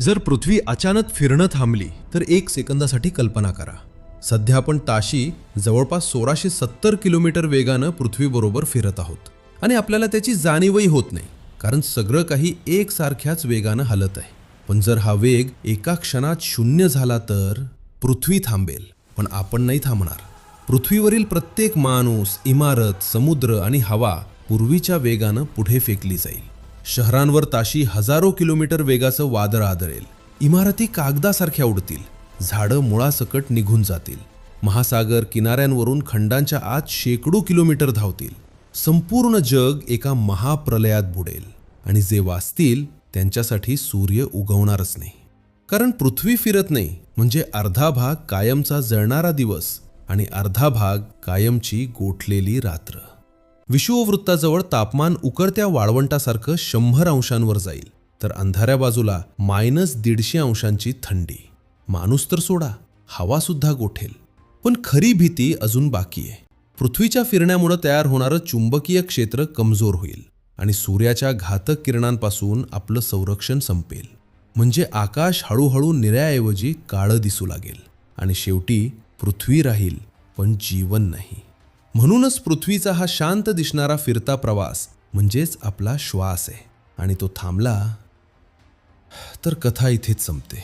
जर पृथ्वी अचानक फिरणं थांबली तर 1 सेकंदासाठी कल्पना करा. सध्या आपण ताशी जवळपास 1670 किलोमीटर वेगानं पृथ्वीबरोबर फिरत आहोत आणि आपल्याला त्याची जाणीवही होत नाही, कारण सगळं काही एकसारख्याच वेगानं हलत आहे. पण जर हा वेग एका क्षणात शून्य झाला तर पृथ्वी थांबेल, पण आपण नाही थांबणार. पृथ्वीवरील प्रत्येक माणूस, इमारत, समुद्र आणि हवा पूर्वीच्या वेगानं पुढे फेकली जाईल. शहरांवर ताशी हजारो किलोमीटर वेगाचं वादळ आदळेल. इमारती कागदासारख्या उडतील. झाडं मुळासकट निघून जातील. महासागर किनाऱ्यांवरून खंडांच्या आत शेकडो किलोमीटर धावतील. संपूर्ण जग एका महाप्रलयात बुडेल आणि जे वाचतील त्यांच्यासाठी सूर्य उगवणारच नाही. कारण पृथ्वी फिरत नाही म्हणजे अर्धा भाग कायमचा जळणारा दिवस आणि अर्धा भाग कायमची गोठलेली रात्र. विषुववृत्ताजवळ तापमान उकळत्या वाळवंटासारखं 100 अंशांवर जाईल, तर अंधाऱ्या बाजूला -150 अंशांची थंडी. माणूस तर सोडा, हवा सुद्धा गोठेल. पण खरी भीती अजून बाकी आहे. पृथ्वीच्या फिरण्यामुळे तयार होणारं चुंबकीय क्षेत्र कमजोर होईल आणि सूर्याच्या घातक किरणांपासून आपलं संरक्षण संपेल. म्हणजे आकाश हळूहळू निळ्याऐवजी काळं दिसू लागेल आणि शेवटी पृथ्वी राहील पण जीवन नाही. म्हणूनच पृथ्वीचा हा शांत दिसणारा फिरता प्रवास म्हणजेच आपला श्वास आहे आणि तो थांबला तर कथा इथेच संपते.